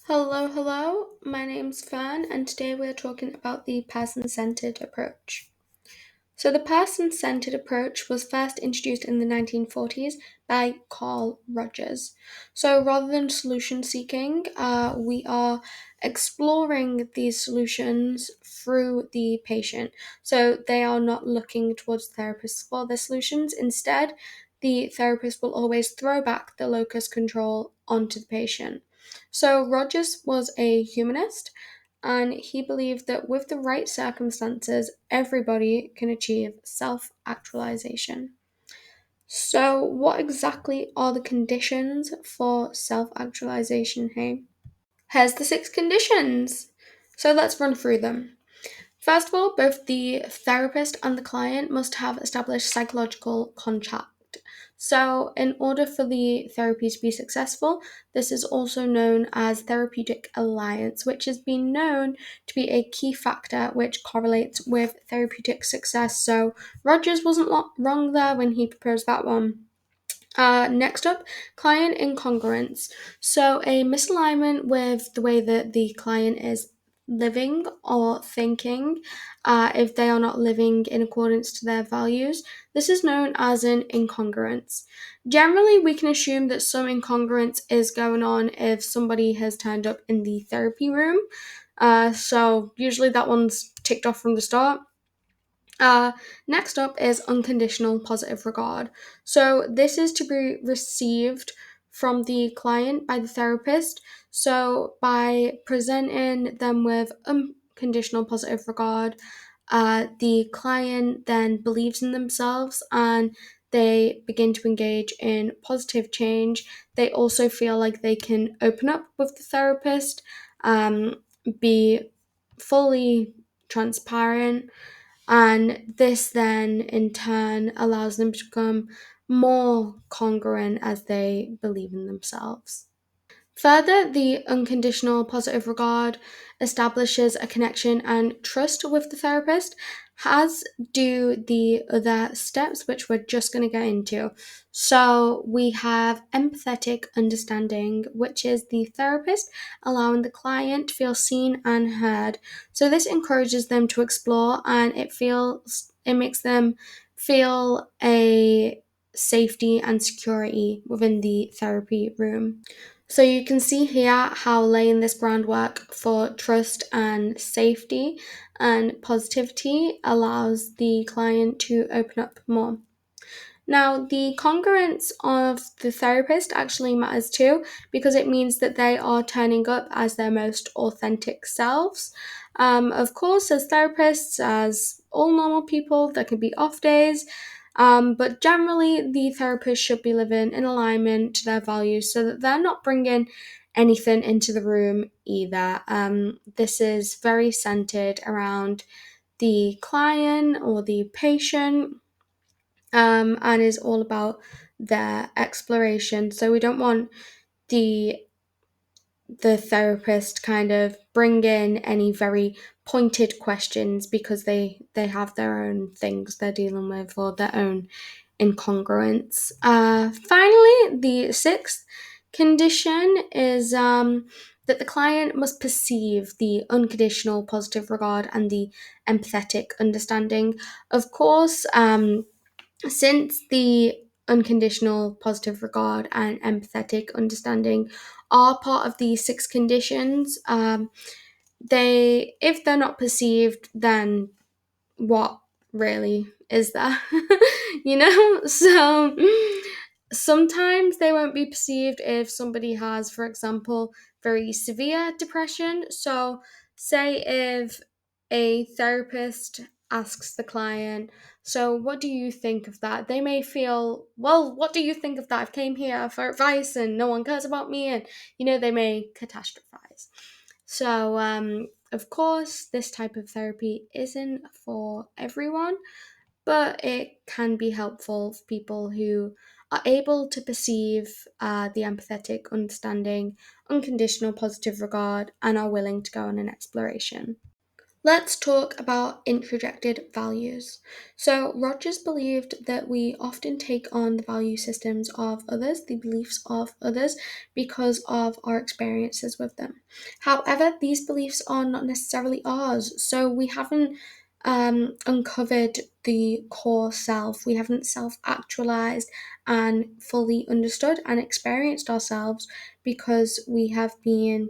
Hello, hello. My name's Fern, and today we're talking about the person centered approach. So, the person centered approach was first introduced in the 1940s by Carl Rogers. So, rather than solution seeking, we are exploring these solutions through the patient. So, they are not looking towards therapists for their solutions. Instead, the therapist will always throw back the locus control onto the patient. So, Rogers was a humanist and he believed that with the right circumstances, everybody can achieve self actualization. So, what exactly are the conditions for self actualization, hey? Here's the six conditions. So, let's run through them. First of all, both the therapist and the client must have established psychological contact. So, in order for the therapy to be successful, this is also known as therapeutic alliance, which has been known to be a key factor which correlates with therapeutic success. So, Rogers wasn't wrong there when he proposed that one. Next up, client incongruence. So, a misalignment with the way that the client is living or thinking, if they are not living in accordance to their values. This is known as an incongruence. Generally, we can assume that some incongruence is going on if somebody has turned up in the therapy room. So, usually that one's ticked off from the start. Next up is unconditional positive regard. So, this is to be received from the client by the therapist. So, by presenting them with unconditional positive regard, the client then believes in themselves and they begin to engage in positive change. They also feel like they can open up with the therapist, be fully transparent, and this then, in turn, allows them to become more congruent as they believe in themselves. Further, the unconditional positive regard establishes a connection and trust with the therapist, as do the other steps, which we're just going to get into. So, we have empathetic understanding, which is the therapist allowing the client to feel seen and heard. So, this encourages them to explore and it makes them feel a safety and security within the therapy room. So you can see here how laying this groundwork for trust and safety and positivity allows the client to open up more. Now, the congruence of the therapist actually matters too because it means that they are turning up as their most authentic selves. Of course, as therapists, as all normal people, there can be off days, but generally, the therapist should be living in alignment to their values so that they're not bringing anything into the room either. This is very centered around the client or the patient, and is all about their exploration. So we don't want the the therapist kind of bring in any very pointed questions because they have their own things they're dealing with or their own incongruence. Finally, the sixth condition is that the client must perceive the unconditional positive regard and the empathetic understanding. Of course, since the unconditional positive regard and empathetic understanding are part of the six conditions, they if they're not perceived, then what really is there? So sometimes they won't be perceived if somebody has, for example, very severe depression. So, say if a therapist asks the client, so what do you think of that? They may feel, well, what do you think of that? I've came here for advice and no one cares about me, and they may catastrophize. So, of course, this type of therapy isn't for everyone, but it can be helpful for people who are able to perceive the empathetic understanding, unconditional positive regard, and are willing to go on an exploration. Let's talk about introjected values. So, Rogers believed that we often take on the value systems of others, the beliefs of others, because of our experiences with them. However, these beliefs are not necessarily ours, so we haven't uncovered the core self. We haven't self actualized and fully understood and experienced ourselves because we have been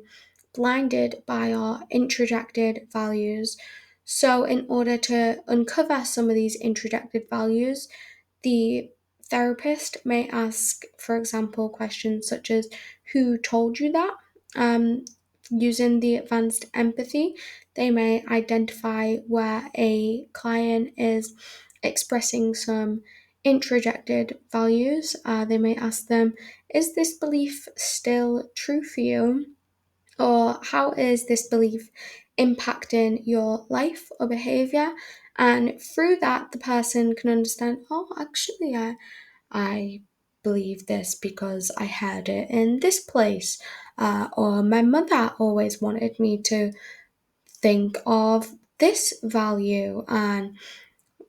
blinded by our introjected values. So, in order to uncover some of these introjected values, the therapist may ask, for example, questions such as, "Who told you that?" Um, Using the advanced empathy, they may identify where a client is expressing some introjected values. They may ask them, "Is this belief still true for you?" Or how is this belief impacting your life or behavior? And through that, the person can understand, oh, actually, I believe this because I heard it in this place. Or my mother always wanted me to think of this value and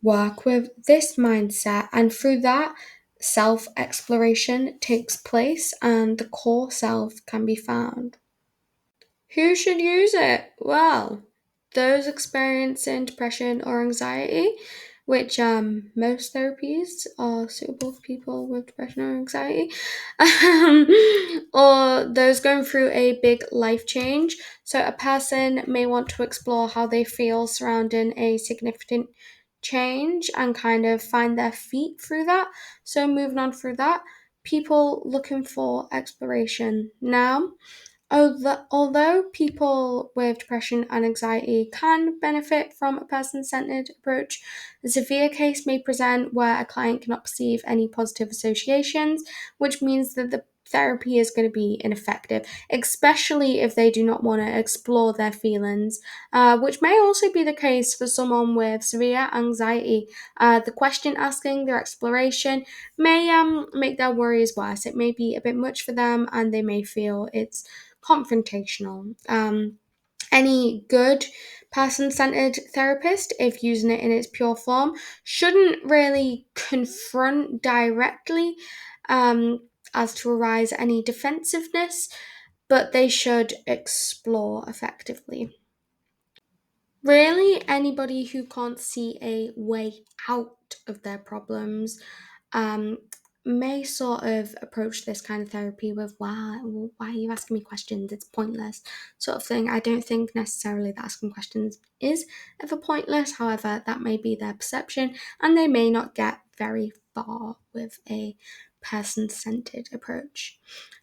work with this mindset. And through that, self exploration takes place and the core self can be found. Who should use it? Well, those experiencing depression or anxiety, which most therapies are suitable for people with depression or anxiety, um, or those going through a big life change. So, a person may want to explore how they feel surrounding a significant change and kind of find their feet through that. So, moving on through that, people looking for exploration now. Although people with depression and anxiety can benefit from a person centered approach, a severe case may present where a client cannot perceive any positive associations, which means that the therapy is going to be ineffective, especially if they do not want to explore their feelings, which may also be the case for someone with severe anxiety. The question asking, their exploration, may make their worries worse. It may be a bit much for them and they may feel it's confrontational. Any good person centered therapist, if using it in its pure form, shouldn't really confront directly as to arise any defensiveness, but they should explore effectively. Really, anybody who can't see a way out of their problems um, may sort of approach this kind of therapy with, why are you asking me questions? It's pointless, sort of thing. I don't think necessarily that asking questions is ever pointless. However, that may be their perception, and they may not get very far with a person centered approach.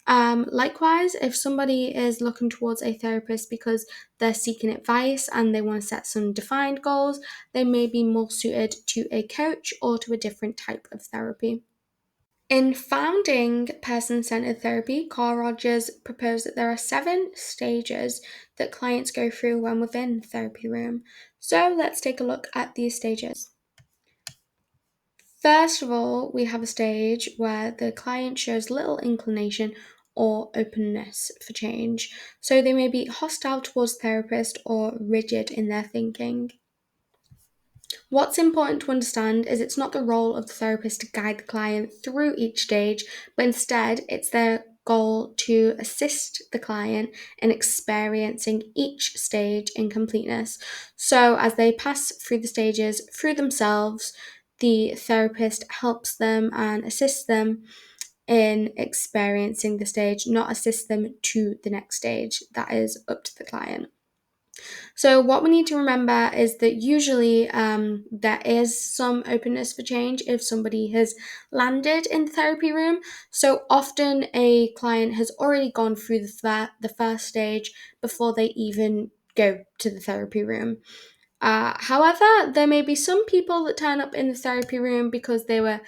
Likewise, if somebody is looking towards a therapist because they're seeking advice and they want to set some defined goals, they may be more suited to a coach or to a different type of therapy. In founding person centered therapy, Carl Rogers proposed that there are 7 stages that clients go through when within the therapy room. So let's take a look at these stages. First of all, we have a stage where the client shows little inclination or openness for change. So they may be hostile towards the therapist or rigid in their thinking. What's important to understand is it's not the role of the therapist to guide the client through each stage, but instead it's their goal to assist the client in experiencing each stage in completeness. So as they pass through the stages through themselves, the therapist helps them and assists them in experiencing the stage, not assist them to the next stage. That is up to the client. So, what we need to remember is that usually there is some openness for change if somebody has landed in the therapy room. So, often a client has already gone through the first stage before they even go to the therapy room. However, there may be some people that turn up in the therapy room because they were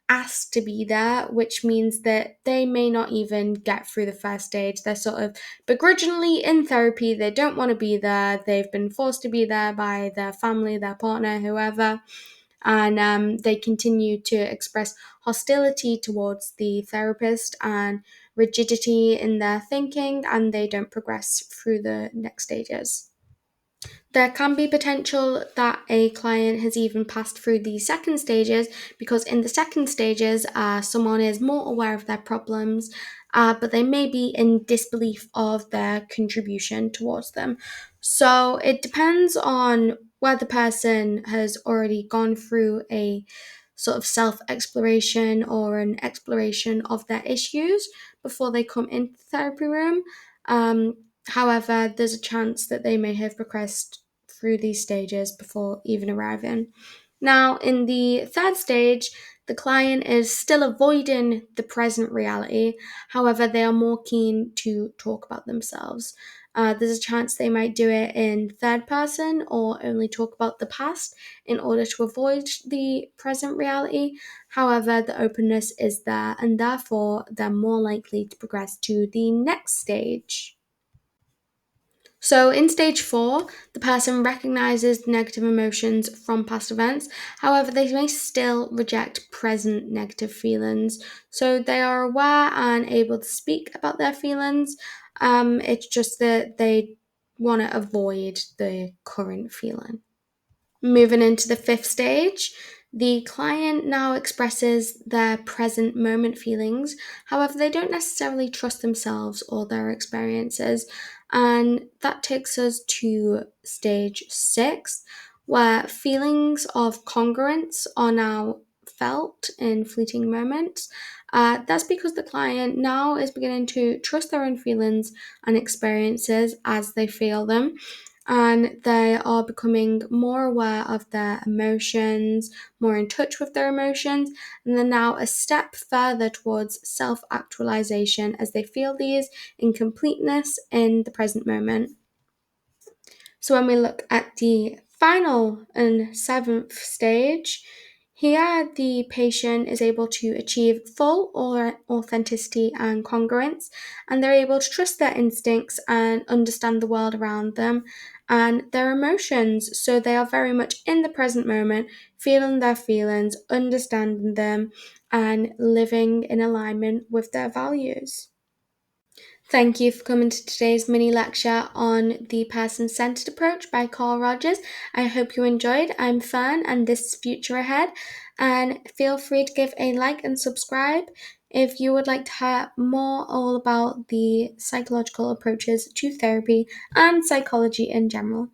asked to be there, which means that they may not even get through the first stage. They're sort of begrudgingly in therapy. They don't want to be there. They've been forced to be there by their family, their partner, whoever. And they continue to express hostility towards the therapist and rigidity in their thinking, and they don't progress through the next stages. There can be potential that a client has even passed through the second stages, because in the second stages, someone is more aware of their problems, but they may be in disbelief of their contribution towards them. So it depends on whether the person has already gone through a sort of self exploration or an exploration of their issues before they come into the therapy room. Um, However, there's a chance that they may have progressed through these stages before even arriving. Now, in the third stage, the client is still avoiding the present reality. However, they are more keen to talk about themselves. There's a chance they might do it in third person or only talk about the past in order to avoid the present reality. However, the openness is there, and therefore they're more likely to progress to the next stage. So, in stage four, the person recognizes negative emotions from past events. However, they may still reject present negative feelings. So, they are aware and able to speak about their feelings. It's just that they want to avoid the current feeling. Moving into the fifth stage, the client now expresses their present moment feelings. However, they don't necessarily trust themselves or their experiences. And that takes us to stage six, where feelings of congruence are now felt in fleeting moments. That's because the client now is beginning to trust their own feelings and experiences as they feel them, and they are becoming more aware of their emotions, more in touch with their emotions, and they're now a step further towards self actualization as they feel these in completeness in the present moment. So when we look at the final and seventh stage, here the patient is able to achieve full or authenticity and congruence, and they're able to trust their instincts and understand the world around them and their emotions. So they are very much in the present moment, feeling their feelings, understanding them, and living in alignment with their values. Thank you for coming to today's mini lecture on the person-centered approach by Carl Rogers. I hope you enjoyed. I'm Fern and this is Future Ahead. And feel free to give a like and subscribe if you would like to hear more all about the psychological approaches to therapy and psychology in general.